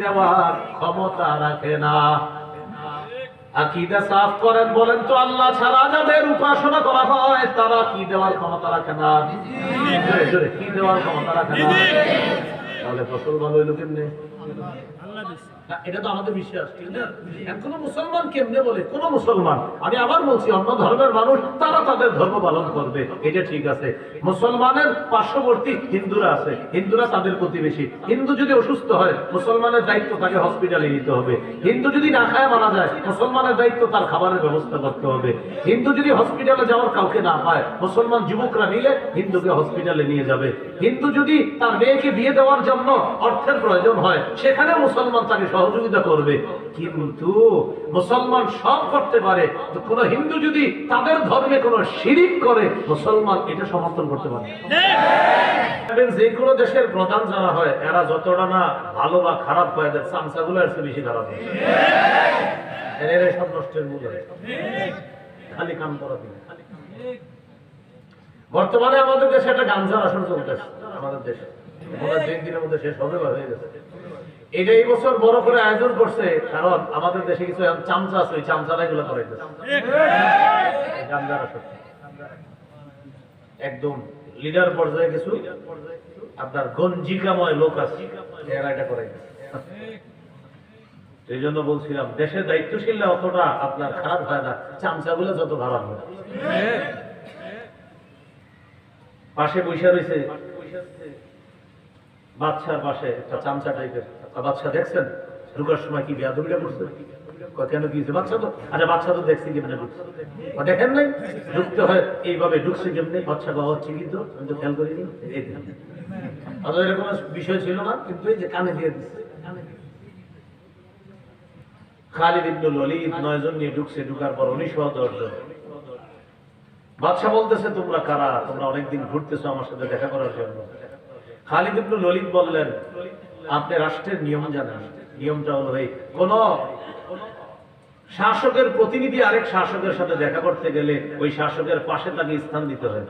দেওয়ার ক্ষমতা রাখে না। আকীদা সাফ করেন, বলেন তো আল্লাহ ছাড়া যাদের উপাসনা করা হয় তারা কি দেওয়ার ক্ষমতা রাখে না? কি দেওয়ার ক্ষমতা রাখে না? তাহলে ফসল ভালো হইলো কেমনে? এটা তো আমাদের বিশ্বাস, ঠিক না? কোন মুসলমান কেমনে বলে, কোন মুসলমান, আমি আবার বলছি, অন্য ধর্মের মানুষ তারা তাদের ধর্ম পালন করবে, এটা ঠিক আছে। মুসলমানের পার্শ্ববর্তী হিন্দুরা আছে, হিন্দুরা তাদের প্রতিবেশী। হিন্দু যদি অসুস্থ হয় মুসলমানের দায়িত্ব তাকে হসপিটালে নিতে হবে। হিন্দু যদি না খায় মারা যায় মুসলমানের দায়িত্ব তার খাবারের ব্যবস্থা করতে হবে। হিন্দু যদি হসপিটালে যাওয়ার কাউকে না পায় মুসলমান যুবকরা মিলে হিন্দুকে হসপিটালে নিয়ে যাবে। হিন্দু যদি তার মেয়েকে বিয়ে দেওয়ার জন্য অর্থের প্রয়োজন হয় সেখানে মুসলমান তাকে সহযোগিতা করবে। কিন্তু মুসলমান সব করতে পারে, কোন হিন্দু যদি তাদের ধর্মে কোন শিরিক করে মুসলমান এটা সমর্থন করতে পারে। যে কোনো দেশের প্রধান যারা হয় এরা যতটা না ভালো বা খারাপ হয় এদের চামচাগুলো এর চেয়ে বেশি খারাপ হয়। এরা সব নষ্টের মূল হয়, খালি কাম করা দিন। বর্তমানে আমাদের দেশে একটা গাঞ্জার আসর চলতেছে, আমাদের দেশে দিনের মধ্যে শেষ হবে হয়ে গেছে। এটা এই বছর বড় করে আয়োজন করছে কারণ আমাদের দেশে কিছু চামচা আছে, ওই চামচারা এগুলো করাইতেছে। একদম লিডার পর্যায়ে কিছু আপনার গঞ্জিকাময় লোক আছে, এরা এটা করাইতেছে। এই জন্য বলছিলাম দেশের দায়িত্বশীলরা অতটা আপনার খারাপ হয় না, চামচাগুলো যত খারাপ হয়। পাশে বৈশা রয়েছে বাচ্চার পাশে একটা চামচা টাইপের বাচ্চা, দেখছেন ঢুকার সময় কি বেয়াদবিটা করছে? কেন গিয়েছে বাচ্চা? তো আচ্ছা বাচ্চা তো দেখছি কেমনে ঢুকছে, দেখেন নাই ঢুকতে হয় এইভাবে, ঢুকছে কেমনে বাচ্চা গাওয়া হচ্ছে, কিন্তু আমি তো খেয়াল করিনি। এরকম বিষয় ছিল না, কিন্তু এই যে কানে দিয়ে দিচ্ছে। খালিদ ইবনুল ওলীদ 9 জন নিয়ে ঢুকছে, ঢুকার পর 1910 জন। বাদশা বলতেছে তোমরা কারা? তোমরা অনেকদিন ঘুরতেছো আমার সাথে দেখা করার জন্য। খালিদ ইবনুল ওলীদ বললেন আপনি রাষ্ট্রের নিয়ম জানেন। নিয়মটা হলো এই, কোন শাসকের প্রতিনিধি আরেক শাসকের সাথে দেখা করতে গেলে ওই শাসকের পাশে তাকে স্থান দিতে হয়।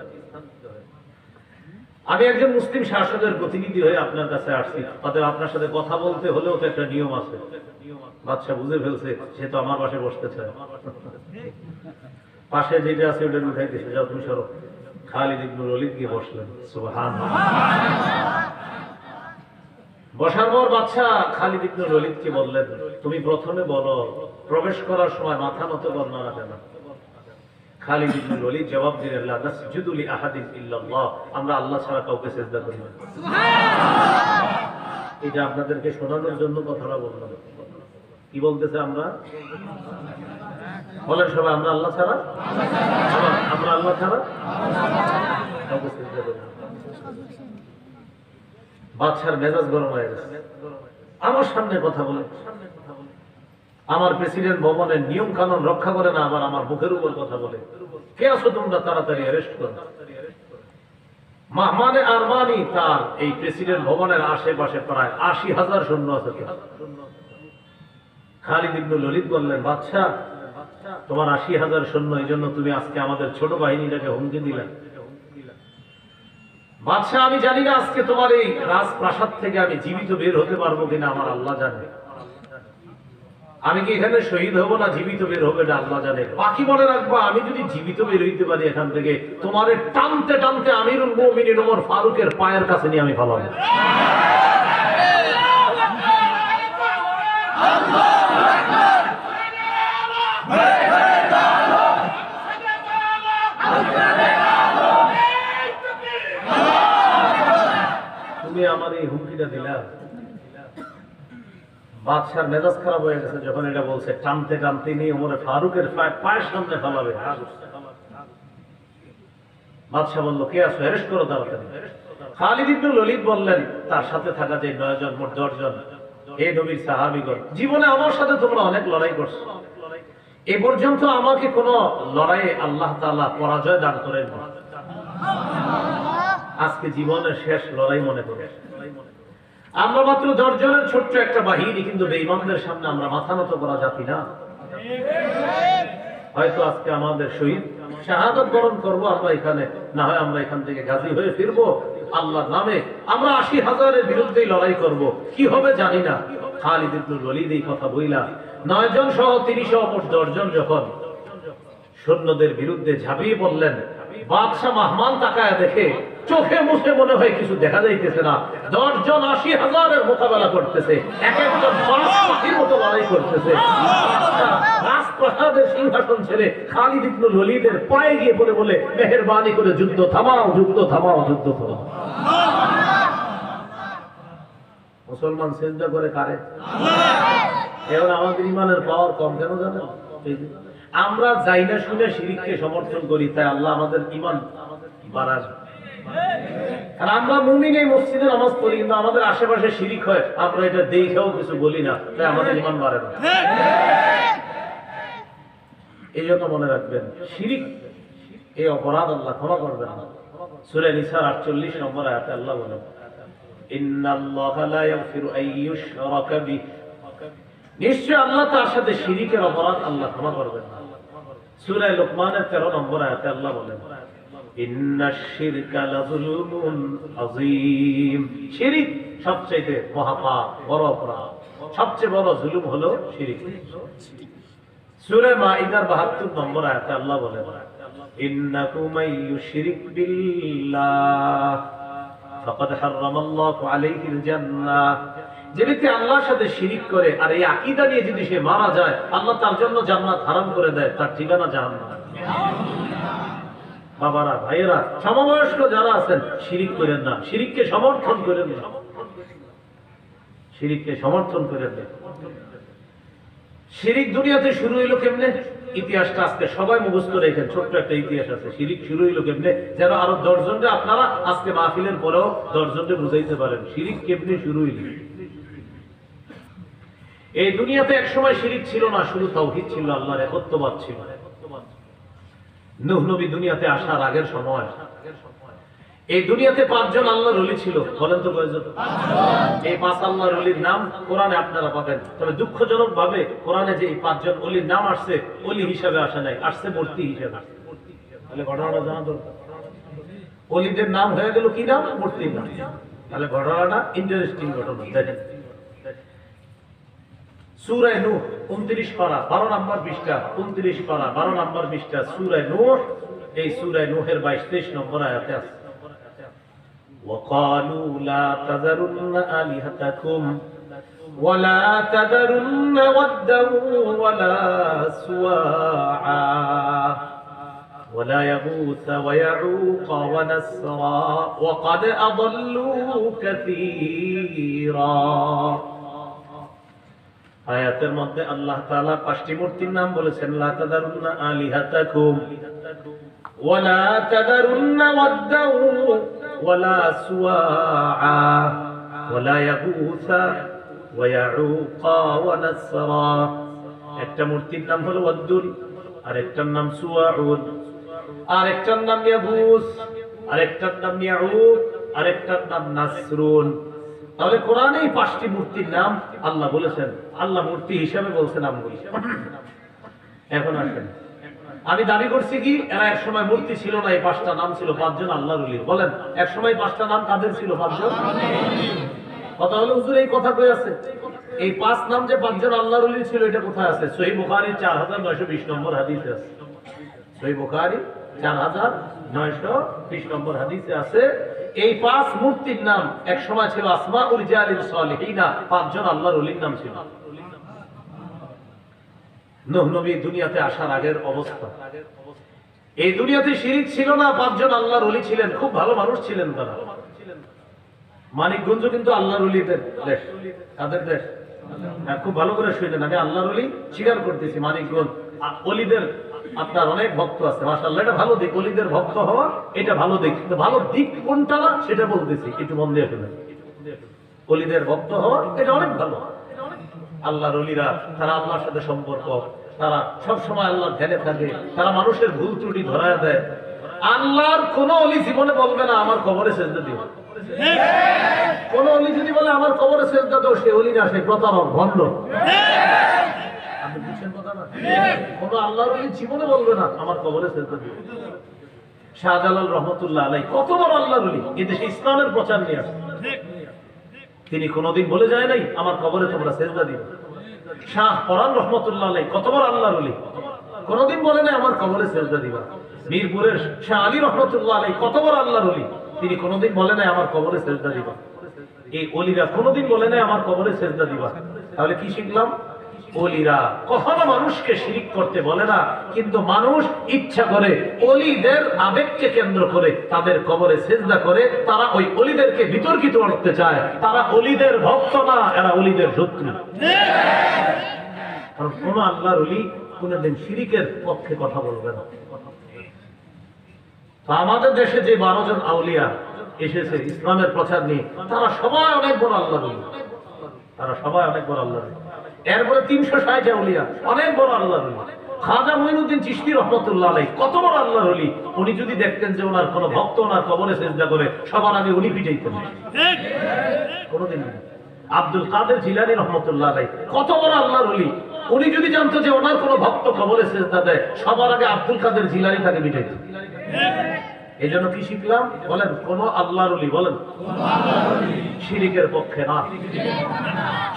আমি একজন মুসলিম শাসকের প্রতিনিধি হয়ে আপনার কাছে আসছি, অতএব আপনার সাথে কথা বলতে হলেও তো একটা নিয়ম আছে। বাদশা বুঝে ফেলছে সে তো আমার পাশে বসতে চায়, পাশে যেটা আছে ওটা উঠাই দিয়েছে, যাও তুমি সরো। খালিদ ইবনুল ওলীদ গিয়ে বসলেন। সুবহানাল্লাহ। বসার পর বাদশা খালিদ ইবনুল ওলীদকে বললেন তুমি প্রথমে বলো প্রবেশ করার সময় মাথা নত করনা না কেন? খালিদ ইবনুল ওলীদ জবাব দিলেন লা নাসজুদু লি আহাদিন ইল্লাল্লাহ, আমরা আল্লাহ ছাড়া কাউকে সিজদা করি না। সুবহানাল্লাহ। এটা আপনাদেরকে শোনানোর জন্য কথাটা বললাম। কি বলতেছে? আমরা বলেন সবাই, আমরা আল্লাহ ছাড়া, আমরা আল্লাহ ছাড়া কাউকে সিজদা করি না। বাদশার মেজাজ গরম হয়ে গেছে, আমার সামনে কথা বলে, আমার প্রেসিডেন্ট ভবনের নিয়ম কানুন রক্ষা করে না, আবার আমার মুখের উপর কথা বলে। কে আছো তোমরা? তাড়াতাড়ি অ্যারেস্ট করো। মাহমানে আরমানি তার এই প্রেসিডেন্ট ভবনের আশেপাশে প্রায় 80,000 সৈন্য আছে। খালিদ ইবনুল ওলীদ বললেন বাদশা তোমার 80,000 সৈন্য, এই জন্য তুমি আজকে আমাদের ছোট বাহিনীটাকে হুমকি দিলেন। বাদশা আমি জানি না আজকে তোমার এই রাজপ্রাসাদ থেকে আমি জীবিত বের হতে পারবো কিনা, আমার আল্লাহ জানে। আমি কি এখানে শহীদ হব না জীবিত বের হবে না আল্লাহ জানে। বাকি মনে রাখবা আমি যদি জীবিত বের হইতে পারি এখান থেকে তোমারে টানতে টানতে আমিরুল মুমিনিন ওমর ফারুকের পায়ের কাছে নিয়ে আমি ফালাবো। তুমি আমার এই হুমকিটা দিলা। বাদশার মেজাজ খারাপ হয়ে গেছে যখন এটা বলছে, টানতে টানতে নিয়ে ওমর ফারুকের পায়ের সামনে ফালাবে। বাদশা বলল কে আছো? অ্যারেস্ট করো তাড়াতাড়ি। খালিদ ইবনুল ওলীদ বললেন তার সাথে থাকা যে 9 জন, মোট 10 জন, হে নবীর সাহাবীগণ, জীবনে আমার সাথে তোমরা অনেক লড়াই করছো, এ পর্যন্ত আমাকে কোন লড়াইয়ে আল্লাহ তাআলা পরাজয় দান করেন না। আজকে জীবনের শেষ লড়াই মনে করে। আমরা মাত্র 10 জনের ছোট্ট একটা বাহিনী, কিন্তু বেঈমানদের সামনে আমরা মাথা নত করা জাতি না। হয়তো আজকে আমাদের শহীদ শাহাদাত বরণ করবো আমরা এখানে, না হয় আমরা এখান থেকে গাজী হয়ে ফিরবো আল্লাহর নামে। আমরা 80,000-এর বিরুদ্ধেই লড়াই করব, কি হবে জানি না। খালিদ ইবনুল ওয়ালিদ এই কথা বইলা 9 জন সহ 30 মোট 10 জন যখন সৈন্যদের বিরুদ্ধে ঝাঁপিয়ে পড়লেন, বাদশাহ মাহমান তাকায় দেখে চোখে মুখে মনে হয় কিছু দেখা যাইতেছে না। 10 জন 80,000-এর মোকাবেলা করতেছে, এক একজন পাখির মতো লড়াই করতেছে। রাজপ্রাসাদের সিংহাসন ছেড়ে খালিদ ইবনুল ওয়ালিদের পায়ে গিয়ে বলে বলে, মেহেরবানি করে যুদ্ধ থামাও, যুদ্ধ থামাও, যুদ্ধ থামাও। মুসলমান সিজদা করে কারে? এবার আমাদের ইমানের পাওয়ার কম কেন জানেন? আমরা যাই না শুনে শিরিককে সমর্থন করি, তাই আল্লাহ আমাদের ইমান বাড়ায়। আর আমরা মুমিন এই মসজিদে নামাজ পড়ি, কিন্তু আমাদের আশেপাশে শিরিক হয়, আমরা এটা দেখেও কিছু বলি না, তাই আমাদের ইমান বাড়ে না। এই জন্য মনে রাখবেন, শিরিক এই অপরাধ আল্লাহ ক্ষমা করবেন না। সূরা নিসার 48 নম্বর আয়াতে আল্লাহ বলেন, ইন্নাল্লাহা লা ইয়াগফিরু আন ইউশরাকা বিহি, নিশ্চয় আল্লাহ তার সাথে শিরিকের অপরাধ আল্লাহ ক্ষমা করবেন না। সূরা লোকমানের 13 নম্বর আয়াতে আল্লাহ বলেন, ইন্নাশ শিরকা লাযুলুমুন আযীম, শিরিক সবচেয়ে মহাপাপ, বড় অপরাধ, সবচেয়ে বড় জুলুম হলো শিরিক। সূরা মাঈদার 72 নম্বর আয়াতে আল্লাহ বলেন, ইন্নাহু মাইয়ুশরিক বিল্লাহ ফাকাদ হারামাল্লাহু আলাইহিল জান্নাহ, যে ব্যক্তি আল্লাহর সাথে শিরিক করে আর এই আকীদা নিয়ে যদি সে মারা যায়, আল্লাহ তার জন্য জান্নাত হারাম করে দেয়, তার ঠিকানা জাহান্নাম। বাবারা, ভাইয়েরা, সমবয়স্ক যারা আছেন, শিরিক করেন না, শিরিককে সমর্থন করেন না, শিরিককে সমর্থন করেন না। শিরিক দুনিয়াতে শুরু হইলো কেমনে? ইতিহাসটা আজকে সবাই মুখস্থ রেখেন, ছোট্ট একটা ইতিহাস আছে। শিরিক শুরু হইলো কেমনে, যেন আরো 10 জনকে আপনারা আজকে মাহফিলের পরেও 10 জনকে বুঝাইতে পারেন শিরিক কেমনে শুরু হইলো। এই দুনিয়াতে এক সময় শিরিক ছিল না, শুধু তাওহীদ ছিল, আল্লাহর একত্ববাদ ছিল। নূহ নবী দুনিয়াতে আসার আগের সময় এই দুনিয়াতে 5 জন আল্লাহর ওলি ছিল। বলেন তো কয়জন? এই 5 আল্লাহর ওলির নাম কোরআনে আপনারা পাবেন। তবে দুঃখজনক ভাবে কোরআনে যে এই 5 জন ওলির নাম আসছে, ওলি হিসাবে আসে নাই, আসছে মূর্তি হিসাবে। তাহলে ঘটনাটা জানা দরকার। ওলিদের নাম হয়ে গেল কি নাম? মূর্তির নাম। তাহলে ঘটনাটা ইন্টারেস্টিং ঘটনা। দেখেন সূরা নূহ 29 পারা 12 নম্বর পৃষ্ঠা, 29 পারা 12 নম্বর পৃষ্ঠা, সূরা নূহ। এই সূরা নূহের 22-23 নম্বর আয়াতে আছে, وقالوا لا تذرن آلهتكم ولا تذرن ودا ولا سواعا ولا يغوث ويعوق ونسرا وقد أضلوا كثيرا। আয়াতের মধ্যে আল্লাহ তাআলা 5টি মূর্তির নাম বলেছেন, লা তাযারুন্না আলিহাতাকুম ওয়ালা তাযারুন্না ওয়াদ্দা ওয়ালা সুওয়া ওয়ালা ইয়াগুসা ওয়া ইয়াউকা ওয়া নাসরা। একটা মূর্তির নাম হলো ওয়াদ্দুন, আরেকটার নাম সুওয়াউন, আরেকটার নাম ইয়াগুস, আরেকটার নাম ইয়াউক, আরেকটার নাম নাসরুন। তাহলে কোরআনে এই 5টি মূর্তির নাম আল্লাহ বলেছেন, আল্লাহ মূর্তি হিসাবে বলছেন আমগুলি। এখন আসেন, আমি দাবি করছি কি এরা এক সময় মূর্তি ছিল না, এই 5টা নাম ছিল 5 জন আল্লাহর ওলি। বলেন এক সময় 5টা নাম কাদের ছিল? 5 জন। কথা হলো হুজুর এই কথা কই আছে? এই 5 নাম যে 5 জন আল্লাহর ওলি ছিল, এটা কোথায় আছে? সহিহ বুখারী 4920 নম্বর হাদিসে আছে। সহিহ বুখারী 4920 নম্বর হাদিসে আছে। এই 5 মূর্তির নাম এক সময় ছিল আসমাউল রিজালিস সালিহিনা, 5 জন আল্লাহর ওলির নাম ছিল। নূহ নবী দুনিয়াতে আসার আগের অবস্থা, এই দুনিয়াতে শিরিক ছিল না, 5 জন আল্লাহর ওলি ছিলেন, খুব ভালো মানুষ ছিলেন তারা। মানিকগঞ্জ কিন্তু আল্লাহর ওলিদের দেশ। কাদের দেশ? খুব ভালো করে শুনেন, আমি আল্লাহর ওলি স্বীকার করতেছি। মানিকগঞ্জ ওলিদের আপনার অনেক ভক্ত আছে, মাশাআল্লাহ, এটা ভালো দিক। ওলিদের ভক্ত হওয়া এটা ভালো দিক, কিন্তু ভালো দিক কোনটা না সেটা বলতেছি, একটু মন দিয়ে শুনেন। ওলিদের ভক্ত হওয়া এটা অনেক ভালো। আল্লাহর ওলিরা তারা আল্লাহর সাথে সম্পর্ক, তারা সব সময় আল্লাহর ধ্যানে থাকে, তারা মানুষের ভুল ত্রুটি ধরায় দেয়। আল্লাহর কোন ওলি জীবনে বলবে না আমার কবরে সেজদা দিও। কোন ওলি যদি বলে আমার কবরে সেজদা দাও, সে ওলি না, সে প্রতারক, ভণ্ড। আপনি বুঝছেন কথা না? কোন আল্লাহর ওলি জীবনে বলবে না আমার কবরে সেজদা দিও। শাহজালাল রহমতুল্লাহ আলাইহি কত বড় আল্লাহর ওলি, এই দেশে ইসলামের প্রচার নিয়ে আসে। তিনি কোনোদিন বলে যায় নাই আমার কবরে তোমরা সেজদা দিবে। শাহ পরান রহমতুল্লাহ আলাইহি কত বড় আল্লাহর ওলি, কোনোদিন বলে নাই আমার কবরে সেজদা দিবা। মিরপুরের শাহ আলী রহমতুল্লাহ আলাইহি কত বড় আল্লাহর ওলি, তিনি কোনোদিন বলে নাই আমার কবরে সেজদা দিবা। এই ওলিরা কোনোদিন বলে নাই আমার কবরে সেজদা দিবা। তাহলে কি শিখলাম? ওলিরা কখনো মানুষকে শিরিক করতে বলে না, কিন্তু মানুষ ইচ্ছা করে ওলিদের আবেগকে কেন্দ্র করে তাদের কবরে সেজদা করে। তারা ওই ওলিদেরকে বিতর্কিত করতে চায়। তারা ওলিদের ভক্ত না, এরা ওলিদের শত্রু। কারণ কোন আল্লাহর ওলি কোনদিন শিরিকের পক্ষে কথা বলবে না। তো আমাদের দেশে যে 12 জন আউলিয়া এসেছে ইসলামের প্রচার নিয়ে, তারা সবাই অনেক বড় আল্লাহর ওলি, তারা সবাই অনেক বড় আল্লাহর ওলি। এরপরে 360 আউলিয়া অনেক বড় আল্লাহর ওলি। খাজা মঈনুদ্দিন চিশতি রহমতুল্লাহ আলাইহি কত বড় আল্লাহর ওলি। উনি যদি দেখতেন যে ওনার কোন ভক্ত ওনার কবরে সেজদা করে, সবার আগে উনি পিটাইতেন, কোনদিন না। আব্দুল কাদের জিলানী রহমতুল্লাহ আলাইহি কত বড় আল্লাহর ওলি। উনি যদি জানতো যে ওনার কোন ভক্ত কবরে সেজদা দেয়, সবার আগে আব্দুল কাদের জিলানী তাকে পিটাইতেন। এই জন্য কি শিখলাম? বলেন কোন আল্লাহর ওলি, বলেন শিরিকের পক্ষে না,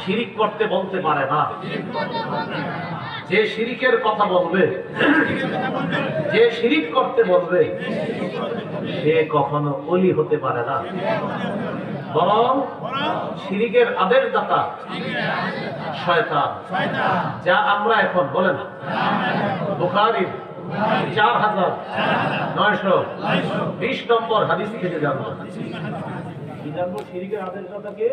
শিরিক করতে বলতে পারে না। যে শিরিকের কথা বলবে, যে শিরিক করতে বলবে, সে কখনো ওলি হতে পারে না। বরং শিরিকের আদেশদাতা শয়তান। যা আমরা এখন বলেন বুখারীর 4920 নম্বর হাদিস থেকে জানবো। কি জানবো? শিরিকের আদেশদাতাকে।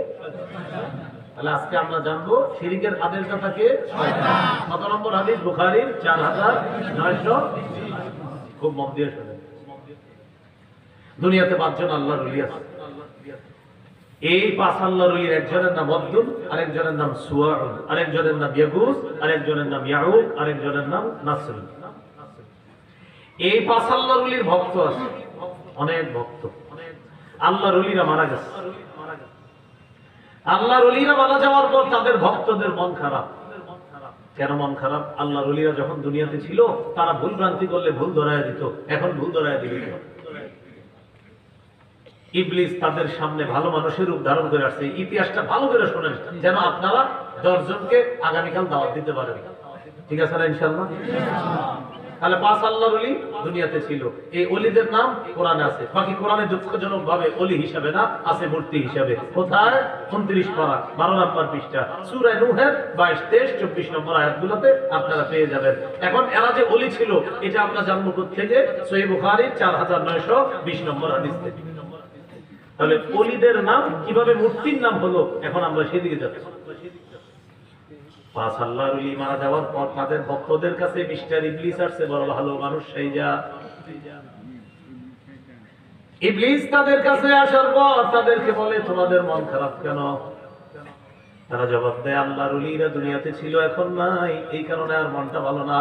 তাহলে আজকে আমরা জানবো শিরিকের আদেশদাতাকে শয়তান। কত নম্বর হাদিস? বুখারীর 4900। খুব মন দিয়ে শুনেন। দুনিয়াতে 5 জন আল্লাহর ওলি আছে। এই 5 আল্লাহর ওলির একজনের নাম আব্দুল, আরেকজনের নাম সুয়াউল, আরেকজনের নাম ইয়াগুস, আরেকজনের নাম ইয়াউক, আরেকজনের নাম নাসর। এই 5 আল্লাহর ওলির ভক্ত আছে, অনেক ভক্ত। আল্লাহর ওলিরা মারা গেছে। আল্লাহর ওলিরা মারা যাওয়ার পর তাদের ভক্তদের মন খারাপ। কেন মন খারাপ? আল্লাহর ওলিরা যখন দুনিয়াতে ছিল, তারা ভুল ভ্রান্তি করলে ভুল ধরায় দিত, এখন ভুল ধরায় দিবে। ইবলিস তাদের সামনে ভালো মানুষের রূপ ধারণ করে আসছে। ইতিহাসটা ভালো করে শোনেন, যেন আপনারা 10 জনকে আগামীকাল দাওয়াত দিতে পারেন। ঠিক আছে না ইনশাআল্লাহ? তাহলে 5 আল্লাহর ওলি দুনিয়াতে ছিল। এই ওলিদের নাম কোরআনে আছে। বাকি কোরআনে দুঃখজনক ভাবে ওলি হিসাবে না, আছে মূর্তি হিসাবে। কোথায়? 29 পারা 12 নম্বর পৃষ্ঠা সূরা নূহের 22, 23, 24 নম্বর আয়াতগুলোতে আপনারা পেয়ে যাবেন। এখন এরা যে ওলি ছিল, এটা আমরা জানবো কোত্থেকে? সহিহ বুখারী 4920 নম্বর হাদিস থেকে। তাহলে ওলিদের নাম কিভাবে মূর্তির নাম হলো, এখন আমরা সেদিকে যাচ্ছি। 5 আল্লাহর ওলি মারা যাওয়ার পর তাদের ভক্তদের কাছে মিস্টার ইবলিস আসছে, বড় ভালো মানুষ সেই যা। ইবলিস তাদের কাছে আসার পর তাদেরকে বলে, তোমাদের মন খারাপ কেন? তারা জবাব দেয়, আল্লাহর ওলিরা দুনিয়াতে ছিল, এখন নাই, এই কারণে আর মনটা ভালো না।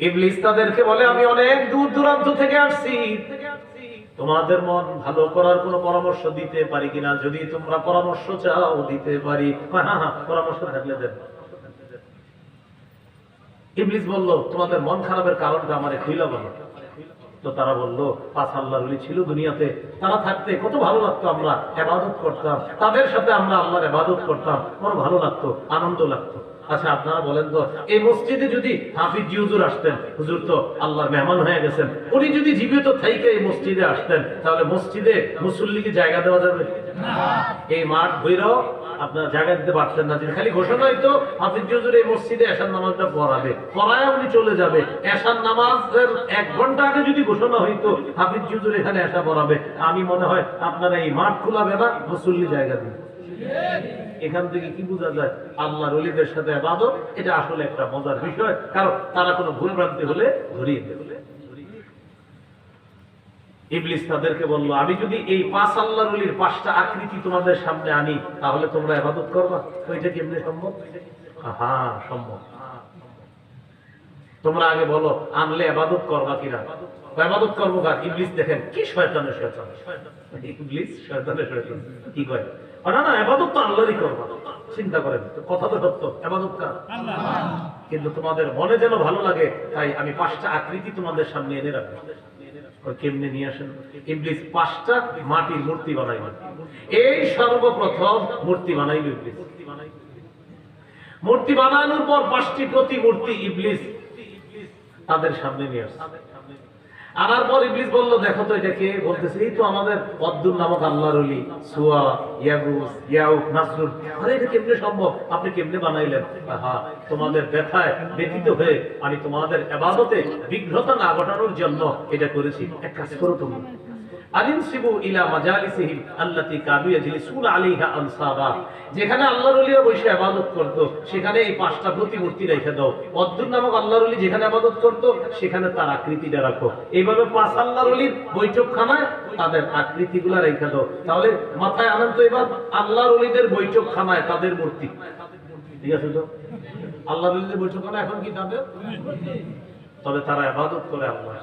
ইবলিস তাদেরকে বলে, আমি অনেক দূর দূরান্ত থেকে আসছি, তোমাদের মন ভালো করার কোনো পরামর্শ দিতে পারি কিনা? যদি তোমরা পরামর্শ চাও দিতে পারি। হ্যাঁ, পরামর্শ থাকলে দেন। ইবলিস বলল, তোমাদের মন খারাপের কারণটা আমারে খুইলা বলো। তো তারা বলল, 5 আল্লাহর ওলি ছিল দুনিয়াতে, তারা থাকতে কত ভালো লাগতো, আমরা ইবাদত করতাম, তাদের সাথে আমরা আল্লাহর ইবাদত করতাম, বড় ভালো লাগতো, আনন্দ লাগতো। আচ্ছা আপনারা বলেন তো, এই মসজিদে যদি হাফিজ হুজুর আসতেন, হুজুর তো আল্লাহর মেহমান হয়ে গেছেন, উনি যদি জীবিত থাইকে এই মসজিদে আসতেন, তাহলে মসজিদে মুসল্লিকে জায়গা দেওয়া যাবে না? এই মাঠ ভৈরও আপনারা জায়গা দিতে পারতেন না। খালি ঘোষণা হইতো হাফিজ হুজুর এই মসজিদে এশার নামাজটা পড়াবে, পড়ায় উনি চলে যাবে। এশার নামাজের 1 ঘন্টা আগে যদি ঘোষণা হইতো হাফিজ হুজুর এখানে এশা পড়াবে, আমি মনে হয় আপনারা এই মাঠ খোলাবে না, মুসল্লি জায়গা দিবে। এখান থেকে কি বোঝা যায়? আল্লাহর ওলিদের সাথে ইবাদত এটা আসলে একটা মজার বিষয়, কারণ তারা কোনো ভুল ভ্রান্তি হলে ধরিয়ে দেবে। ইবলিস তাদেরকে বলল, আমি যদি এই 5 আল্লাহর ওলির 5টা আকৃতি তোমাদের সামনে আনি, তাহলে তোমরা ইবাদত করবা? ওইটা কেমনে সম্ভব? হ্যাঁ সম্ভব। তোমরা আগে বলো, আনলে ইবাদত করবা কিনা? ইবাদত করবো কার? ইবলিস দেখেন কি শয়তানের শয়তান। ইবলিস শয়তানের শয়তান। কি কয়? না না, ইবাদত তো আল্লাহরই করবা। চিন্তা করেন, কথা তো সত্য, ইবাদত কার? আল্লাহ। কিন্তু তোমাদের মনে যেন ভালো লাগে, তাই আমি 5টা আকৃতি তোমাদের সামনে এনে রাখবো। কেমনে নিয়ে আসেন? ইবলিস 5টা মাটির মূর্তি বানাইল। এই সর্বপ্রথম মূর্তি বানাইল ইবলিস। মূর্তি বানানোর পর 5টি প্রতিমূর্তি ইবলিস তাদের সামনে নিয়ে আসছে। আনার পর ইবলিস বলল, দেখো তো এটা কে? বলতেছে এই তো আমাদের অদ্দুর নামক আল্লাহর ওলি সুয়া, ইয়াগুস, ইয়াউক, নাসরুল। আরে এটা কেমনে সম্ভব? আপনি কেমনে বানাইলেন? হ্যাঁ, তোমাদের ব্যথায় ব্যথিত হয়ে আমি তোমাদের ইবাদতে বিঘ্নতা না ঘটানোর জন্য এটা করেছি। এক কাজ করো তুমি, আলিনসিবু ইলা মাজালিসিহিম আল্লাতী কানু ইয়াজলিসুনা আলাইহা আনসাবা। যেখানে আল্লাহর ওলিরা বসে ইবাদত করত সেখানে এই 5টা প্রতিমূর্তি রেখে দাও। অদ্দুর নামক আল্লাহর ওলি যেখানে ইবাদত করত সেখানে তার আকৃতিটা রাখো। এইভাবে 5 আল্লাহর ওলির বৈঠকখানায় তাদের আকৃতিগুলো রেখে দাও। তাহলে মাথায় আনন্দ, এবার আল্লাহর ওলিদের বৈঠকখানায় তাদের মূর্তি। ঠিক আছে তো? আল্লাহর ওলিদের বৈঠকখানা এখন কি তাদের? তবে তারা ইবাদত করে আল্লাহ।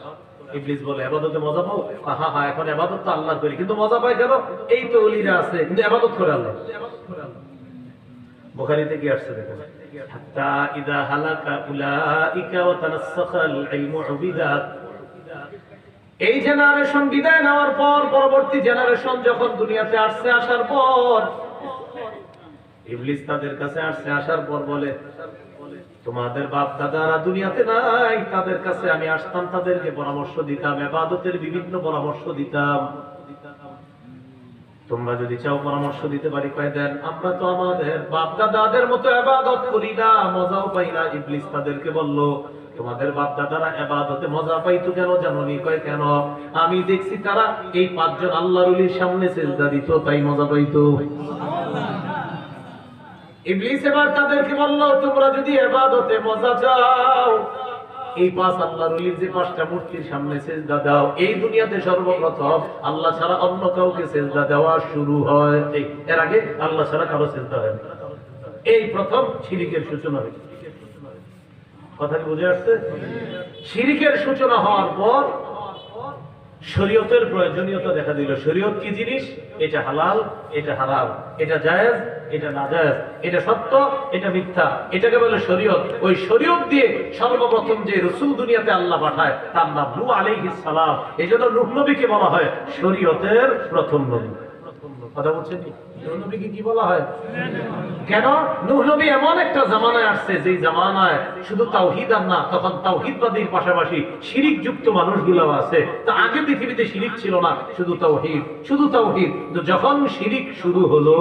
ইবলিস বলে ইবাদতে মজা পাও? হ্যাঁ হ্যাঁ, এখন ইবাদত তো আল্লাহ করি, কিন্তু মজা পাই কেন? এই তো ওলিরা আছে কিন্তু ইবাদত করে আল্লাহ। বুখারীতে কি আসছে দেখেন, হাত্তা ইযা হালাকা উলাইকা ওয়া তানাসসাখাল ইলমু উবিদাত। এই জেনারেশন বিদায় নেওয়ার পর পরবর্তী জেনারেশন যখন দুনিয়াতে আসছে, আসার পর ইবলিস তাদের কাছে আসছে, আসার পর বলে তোমাদের বাপ দাদারা দুনিয়াতে নাই, তাদের কাছে আমি আসতাম, তাদেরকে পরামর্শ দিতাম, ইবাদতের বিভিন্ন পরামর্শ দিতাম। তোমরা যদি চাও পরামর্শ দিতে পারি, কয় দেন। আমরা তো আমাদের বাপ দাদাদের মতো ইবাদত করি না, মজাও পাই না। ইবলিস তাদেরকে বলল, তোমাদের বাপ দাদারা ইবাদতে মজা পাইতো কেন জানোনি? কয় কেন? আমি দেখছি তারা এই 5 জন আল্লাহর ওলির সামনে সিজদা দিত, তাই মজা পাইতো। ইবলিস এবার তাদেরকে বলল, তোমরা যদি ইবাদতে মজা চাও, এই 5 আল্লাহর ওলির যে 5টা মূর্তির সামনে সিজদা দাও। এই দুনিয়াতে সর্বপ্রথম আল্লাহ ছাড়া অন্য কাউকে সিজদা দেওয়া শুরু হয়। এর আগে আল্লাহ ছাড়া কারো সিজদা হয় না। এই প্রথম শিরকের সূচনা হয়। কথা কি বুঝে আসছে? শিরকের সূচনা হওয়ার পর শরীয়তের প্রয়োজনীয়তা দেখা দিল। শরীয়ত কি জিনিস? এটা হালাল, এটা হারাম, এটা জায়েজ, এটা নাজায়েজ, এটা সত্য, এটা মিথ্যা, এটাকে বলে শরীয়ত। ওই শরীয়ত দিয়ে সর্বপ্রথম যে রাসূল দুনিয়াতে আল্লাহ পাঠায় তার নাম নূহ আলাইহিস সালাম। এজন্য নূহ নবীকে বলা হয় শরীয়তের প্রথম নবী। কথা বলছেন? নূহ নবীকে কি বলা হয়? কেন? নূহ নবী এমন একটা জামানায় আসছে যে জামানায় শুধু তাওহীদ আর না, তখন তাওহীদবাদীর পাশাপাশি শিরিক যুক্ত মানুষগুলো আছে। তো আগে পৃথিবীতে শিরিক ছিল না, শুধু তাওহীদ, শুধু তাওহীদ। তো যখন শিরিক শুরু হলো,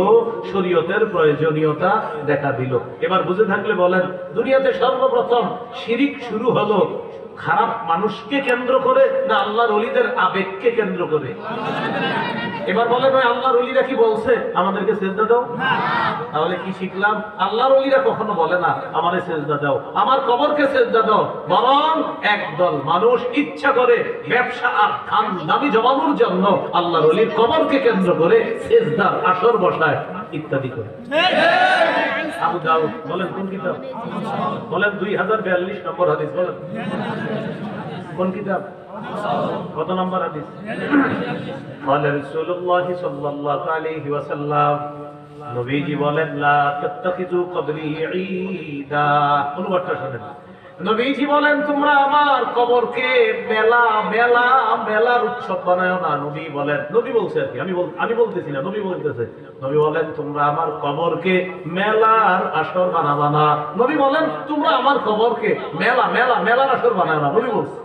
শরীয়তের প্রয়োজনীয়তা দেখা দিল। এবার বুঝে থাকলে বলেন, দুনিয়াতে সর্বপ্রথম শিরিক শুরু হলো খারাপ মানুষকে কেন্দ্র করে না আল্লাহর ওলিদের আবেগকে কেন্দ্র করে? এবার বলেন, ওই আল্লাহর ওলিরা কি বলছে আমাদেরকে সিজদা দাও? তাহলে কি শিখলাম? আল্লাহর ওলিরা কখনো বলে না আমারে সিজদা দাও, আমার কবরকে সিজদা দাও। বরং একদল মানুষ ইচ্ছা করে ব্যবসা আর খান দামি জমানোর জন্য আল্লাহর ওলির কবরকে কেন্দ্র করে সিজদার আসর বসায় ইত্যাদি করে। আবু দাউদ বলেন কোন কিতাব? বলেন 2042 নম্বর হাদিস। বলেন কোন কিতাব? কত নম্বর হাদিস? قال رسول الله صلى الله عليه وسلم, নবীজি বলেন, লা তাত্তাখিযু কবরি ঈদা। অনুবাদটা শুনেন। নবীজি বলেন, তোমরা আমার কবরকে মেলা মেলা মেলার উৎসব বানায়ো না। নবী বলেন, নবী বলছে আর কি, আমি বলতেছি না, নবী বলতেছে। নবী বলেন, তোমরা আমার কবরকে মেলার আসর বানাবা না। নবী বলেন, তোমরা আমার কবরকে মেলা মেলা মেলার আসর বানায়ো না। নবী বলছে।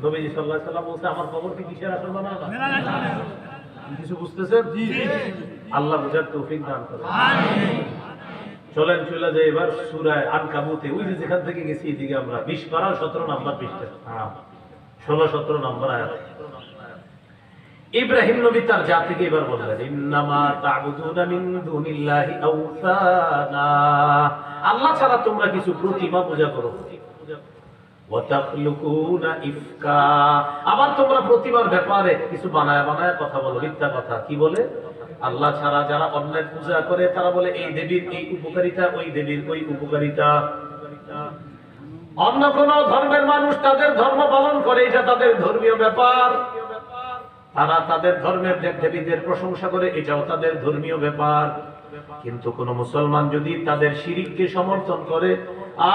নবীজি সাল্লাল্লাহু আলাইহি ওয়াসাল্লাম বলছে, আমার কবরকে কিসের আসর বানাও না? কিছু বুঝতেছেন? আল্লাহ বুঝার তৌফিক দান করুন। আমিন। চলেন চলে যাই এবার সূরা আনকাবুতে। ওই যে যেখান থেকে গেছি এদিকে আমরা 20 পারা 17 নাম্বার পৃষ্ঠা। হ্যাঁ, 16-17 নাম্বার আয়াত। ইব্রাহিম নবী তার জাতিকে এবার বললেন, ইন্নামা তা'বুদুনা মিন দুনিল্লাহি আওসানা। আল্লাহ ছাড়া তোমরা কিছু প্রতিমা পূজা করো। ওয়াতাখলুকুনা ইফকা। আবার তোমরা প্রতিমার ব্যাপারে কিছু বানায় বানায় কথা বলো, মিথ্যা কথা। কি বলে? আল্লাহ ছাড়া যারা অন্যের পূজা করে তারা বলে এই দেবীর এই উপকারিতা, ওই দেবীর ওই উপকারিতা। অন্য কোন ধর্মের মানুষ তাদের ধর্ম পালন করে, এটা তাদের ধর্মীয় ব্যাপার। তারা তাদের ধর্মের দেবদেবীদের প্রশংসা করে, এটাও তাদের ধর্মীয় ব্যাপার। কিন্তু কোন মুসলমান যদি তাদের শিরিককে সমর্থন করে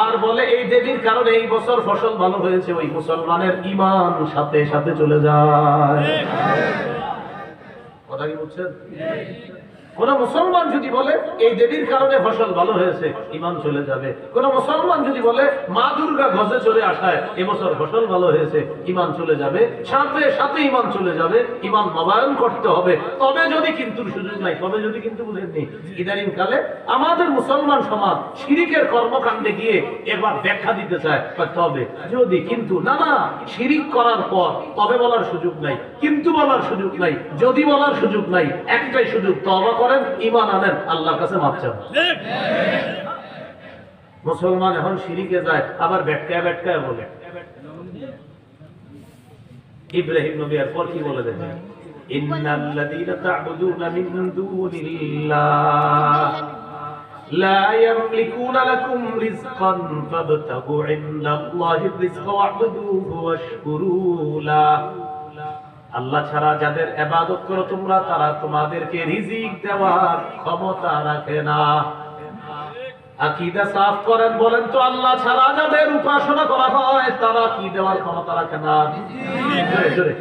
আর বলে এই দেবীর কারণে এই বছর ফসল ভালো হয়েছে, ওই মুসলমানের ঈমান সাথে সাথে চলে যায়। কথা কি বুঝছেন? কোন মুসলমান যদি বলে এই দেবীর কারণে ফসল ভালো হয়েছে, ঈমান চলে যাবে। কোন মুসলমান যদি বলে মা দুর্গা গজে চলে আসায় এবছর ফসল ভালো হয়েছে, ঈমান চলে যাবে, সাথে সাথে ঈমান চলে যাবে। ঈমান নবায়ন করতে হবে। তবে যদি কিন্তু সুযোগ নাই, তবে যদি কিন্তু বুঝেননি, ইদানিং কালে আমাদের মুসলমান সমাজ শিরিকের কর্মকাণ্ডে গিয়ে এবার ব্যাখ্যা দিতে চায়, তবে যদি কিন্তু না, না শিরিক করার পর তবে বলার সুযোগ নাই, কিন্তু বলার সুযোগ নাই, যদি বলার সুযোগ নাই, একটাই সুযোগ, তওবা করেন, ঈমান আনেন, আল্লাহর কাছে মাপ চান। মুসলমান এখন শিরিকে যায়, আবার ব্যাখ্যায় ব্যাখ্যায় বলে। ইব্রাহিম নবী আর পর কি বলে দেখেন, ইন্নাল্লাযীনা তা'বুদুনা মিন দুনিল্লাহ লা ইয়ামলিকুনা লাকুম রিজকান ফাবতাগু ইনদাল্লাহির রিজকা ওয়া'বুদুহু ওয়াশকুরু লাহু। আল্লাহ ছাড়া যাদের ইবাদত করো তোমরা, তারা তোমাদেরকে রিজিক দেওয়ার ক্ষমতা রাখে না। আকীদা সাফ করেন, বলেন তো আল্লাহ ছাড়া যাদের উপাসনা করা হয় তারা কি দেওয়ার ক্ষমতা রাখে না?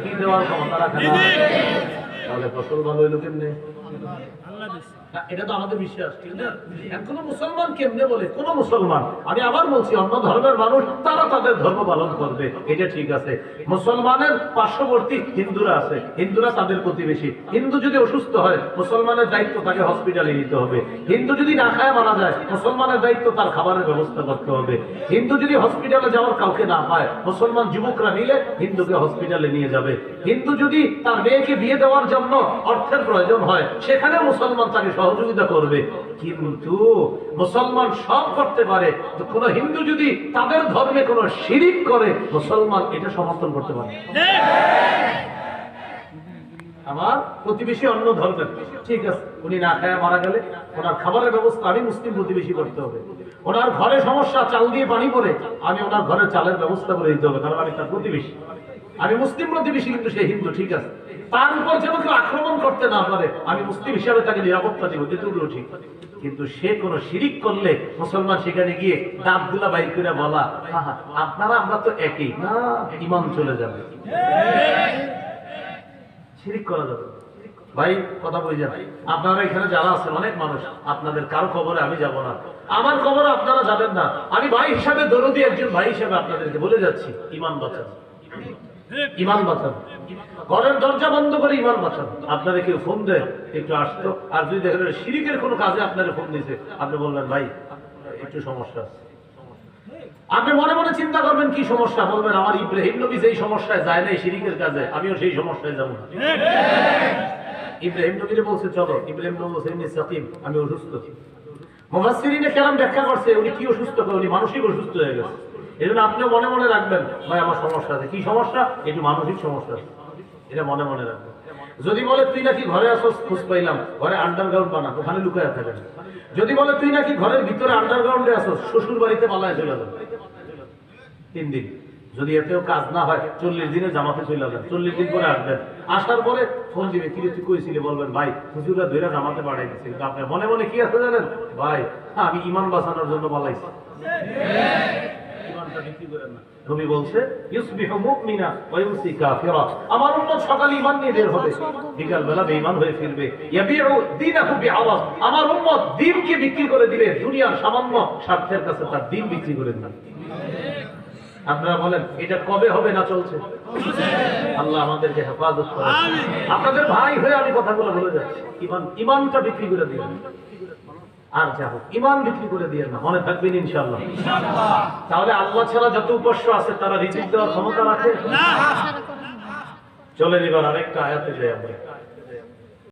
কি দেওয়ার ক্ষমতা রাখে না? তাহলে ফসল ভালো হইলো কেমনে? এটা তো আমাদের বিশ্বাস, ঠিক না? কোন মুসলমান কেমনে বলে? কোন মুসলমান, আমি আবার বলছি, অন্য ধর্মের মানুষ তারা তাদের ধর্ম পালন করবে, এটা ঠিক আছে। মুসলমানের পার্শ্ববর্তী হিন্দুরা আছে, হিন্দুরা তাদের প্রতিবেশী। হিন্দু যদি অসুস্থ হয়, মুসলমানের দায়িত্ব তাকে হসপিটালে নিতে হবে। হিন্দু যদি না খায় মারা যায়, মুসলমানের দায়িত্ব তার খাবারের ব্যবস্থা করতে হবে। হিন্দু যদি হসপিটালে যাওয়ার কাউকে না পায়, মুসলমান যুবকরা মিলে হিন্দুকে হসপিটালে নিয়ে যাবে। হিন্দু যদি তার মেয়েকে বিয়ে দেওয়ার জন্য অর্থের প্রয়োজন হয়, সেখানে মুসলমান তাকে সহযোগিতা করবে। কিন্তু মুসলমান সব করতে পারে, তো কোন হিন্দু যদি তাদের ধর্মে কোন শিরিক করে, মুসলমান এটা সমর্থন করতে পারে। আমার প্রতিবেশী অন্য ধর্মের, ঠিক আছে, উনি না খায় মারা গেলে ওনার খাবারের ব্যবস্থা আমি মুসলিম প্রতিবেশী করতে হবে। ওনার ঘরে সমস্যা, চাল দিয়ে পানি পড়ে, আমি ওনার ঘরে চালের ব্যবস্থা করে দিতে হবে, কারণ আমি তার প্রতিবেশী। আমি মুসলিম প্রতিবেশী, কিন্তু সে হিন্দু, ঠিক আছে। তার উপর যেন কেউ আক্রমণ করতে না পারে, আমি মুসলিম হিসাবে তাকে নিরাপত্তা দিব, এটুকুও ঠিক। কিন্তু সে কোন শিরিক করলে মুসলমান সেখানে গিয়ে দাঁতগুলা বাইর করে বলা, আপনারা আমরা তো একই না, ঈমান চলে যাবে। শিরিক করা যাবে ভাই, কথা বলে যাবে। আপনারা এখানে যারা আছেন অনেক মানুষ, আপনাদের কারো খবরে আমি যাব না, আমার খবরে আপনারা যাবেন না। আমি ভাই হিসাবে, দরদি একজন ভাই হিসাবে আপনাদেরকে বলে যাচ্ছি, ঈমান বাঁচান, ঈমান বাঁচান। ঘরের দরজা বন্ধ করে ঈমান বাঁচান। আপনারা কেউ ফোন দেয়, একটু আসতো, আর যদি দেখেন শিরিকের কোনো কাজে আপনারা ফোন দিয়েছে, আপনি বলবেন ভাই একটু সমস্যা আছে। আপনি মনে মনে চিন্তা করবেন কি সমস্যা, বলবেন আমার ইব্রাহিম নবী যেই সমস্যায় যায় না শিরিকের কাজে, আমিও সেই সমস্যায় যাব না। ইব্রাহিম নবীরে বলছে চলো, ইব্রাহিম নবী বলছে সাকিম, আমি অসুস্থ। মুফাসসিরিনে কেরাম ব্যাখ্যা করছে উনি কি অসুস্থ করে, উনি মানসিক অসুস্থ হয়ে গেছে। এজন্য আপনিও মনে মনে রাখবেন, ভাই আমার সমস্যা আছে। কি সমস্যা? একটু মানসিক সমস্যা আছে, এটা মনে মনে রাখবেন। যদি বলে তুই নাকি ঘরে আসস, খোঁজ পাইলাম, ঘরে আন্ডারগ্রাউন্ড বানা, ওখানে লুকায় থাকেন। যদি বলে তুই নাকি ঘরের ভিতরে আন্ডারগ্রাউন্ডে আসস, শ্বশুর বাড়িতে পালায় চলে যাবেন 3 দিন। যদি এতেও কাজ না হয় 40 দিনে জামাতে চলে যাবেন, 40 দিন পরে আসবেন। আসার পরে ফোন দিবে, কি তুই কইছিলি, বলবেন ভাই হুজুররা ধইরা জামাতে পাঠাই দিচ্ছে, কিন্তু আপনি মনে মনে কি আছে জানেন, ভাই আমি ঈমান বাঁচানোর জন্য পালাইছি। ঈমানটা বিক্রি করেন না। নবী বলছে ইউসবিহু মুমিনা ওয়া ইউমসি কাফিরা, আমার উম্মত সকালে ঈমান নিয়ে বের হবে, বিকাল বেলা বেঈমান হয়ে ফিরবে। ইয়াবিউ দীনাহু বিআওয়াজ, আমার উম্মত দ্বীনকে বিক্রি করে দিবে, দুনিয়ার সামান্য স্বার্থের কাছে তার দ্বীন বিক্রি করে দিবে। আপনারা বলেন এটা কবে হবে না চলছে? আল্লাহ আমাদেরকে হেফাজত করে। আপনাদের ভাই হয়ে আমি কথাগুলো বলে যাচ্ছি, ঈমানটা বিক্রি করে দিয়ে, আর যা হোক ঈমান বিক্রি করে দিয়ে না, মনে থাকবেন ইনশাআল্লাহ। তাহলে আল্লাহ ছাড়া যত উপাস্য আছে তারা রিজিক দেওয়ার ক্ষমতা রাখে না। চলেন এবার আরেকটা আয়াতে যাই আমরা।